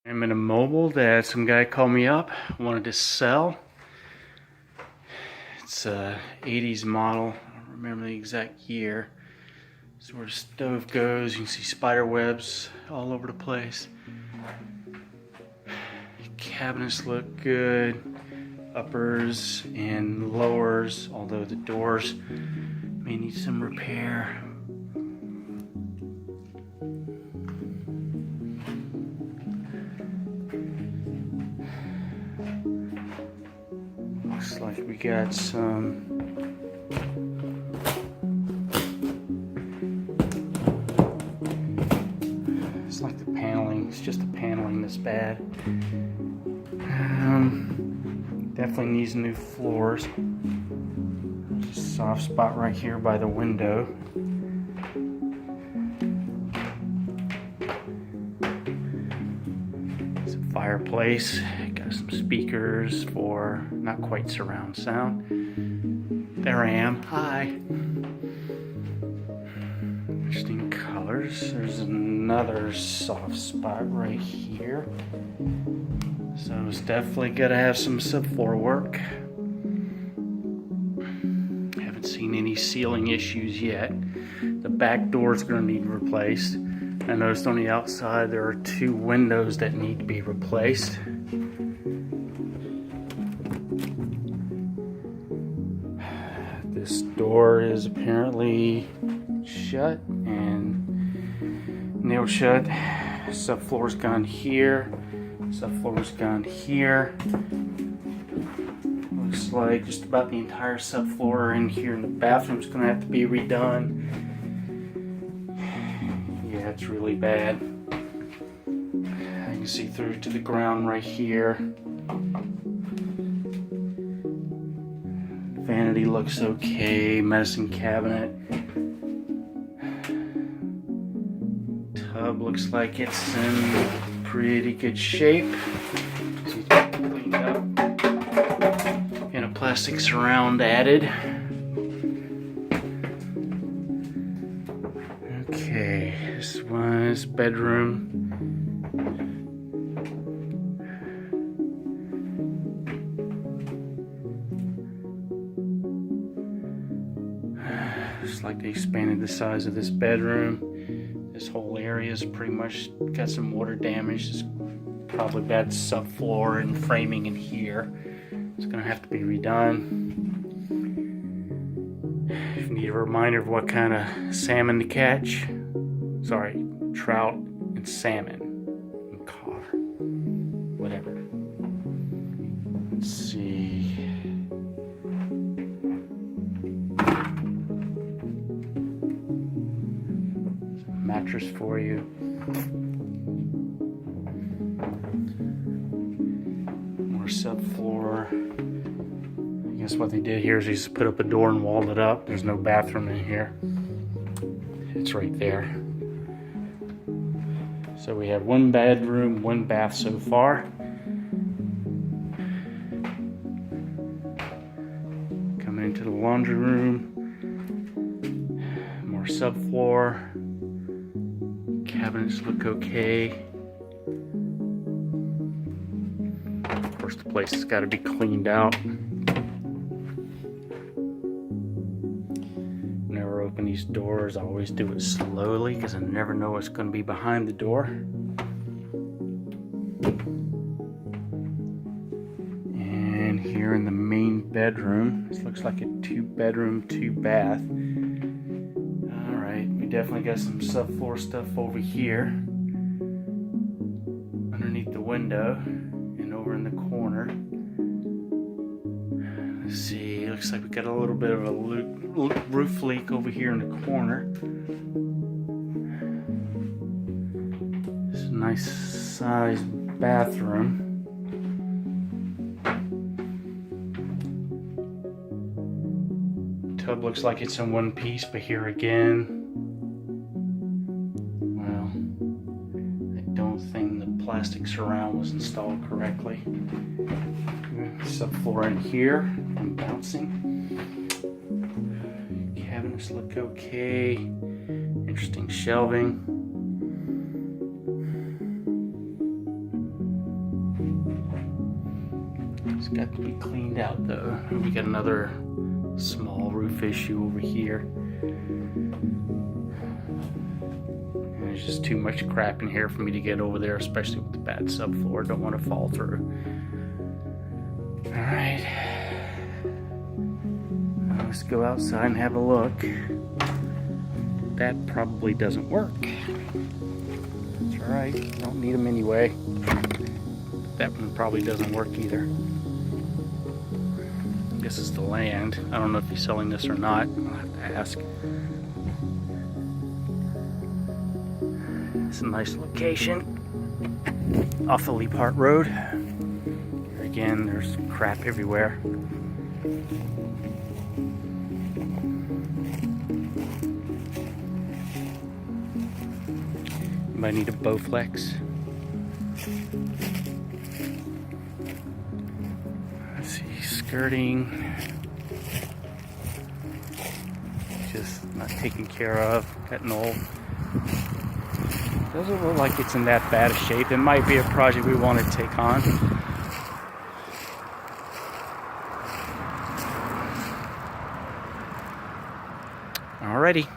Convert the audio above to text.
I'm in a mobile that some guy called me up, wanted to sell. It's a 80s model. I don't remember the exact year. This is where the stove goes. You can see spider webs all over the place. Cabinets look good. Uppers and lowers, although the doors may need some repair. Looks like we got some it's like the paneling, it's just the paneling that's bad. Definitely needs new floors. There's a soft spot right here by the window. It's a fireplace. Got some speakers for not quite surround sound. There I am. Hi. Interesting colors. There's another soft spot right here. So it's definitely gonna have some subfloor work. Haven't seen any ceiling issues yet. The back door's gonna need replaced. I noticed on the outside there are 2 windows that need to be replaced. This door is apparently shut and nailed shut. Subfloor's gone here. Subfloor's gone here. Looks like just about the entire subfloor in here in the bathroom's gonna have to be redone. Yeah, it's really bad. I can see through to the ground right here. Vanity looks okay. Medicine cabinet. Tub looks like it's in pretty good shape. It's cleaned up. And a plastic surround added. Okay, this was bedroom. Looks like they expanded the size of this bedroom. This whole area is pretty much got some water damage. It's probably bad subfloor and framing in here. It's gonna have to be redone. If you need a reminder of what kind of salmon to catch, sorry, trout and salmon and car, whatever. Let's see. Mattress for you. More subfloor. I guess what they did here is they just put up a door and walled it up. There's no bathroom in here. It's right there. So we have 1 bedroom, 1 bath so far. Coming into the laundry room. More subfloor. Cabinets look okay. Of course, the place has got to be cleaned out. Whenever I open these doors, I always do it slowly because I never know what's going to be behind the door. And here in the main bedroom, this looks like a 2-bedroom, 2-bath. Definitely got some subfloor stuff over here underneath the window and over in the corner. Let's see, looks like we got a little bit of a roof leak over here in the corner. It's a nice sized bathroom. Tub looks like it's in one piece, but here again, plastic surround was installed correctly. Subfloor in here and bouncing. Cabinets look okay. Interesting shelving. It's got to be cleaned out though. We got another small roof issue over here. And there's just too much crap in here for me to get over there, especially with the bad subfloor. Don't want to fall through. Alright. Let's go outside and have a look. That probably doesn't work. It's alright, don't need them anyway. That one probably doesn't work either. This is the land. I don't know if he's selling this or not. I'll have to ask. It's a nice location off of Lee Park Road. Here again, there's crap everywhere. Might need a Bowflex. Let's see, skirting. Just not taken care of, getting old. Doesn't look like it's in that bad a shape. It might be a project we want to take on. Alrighty.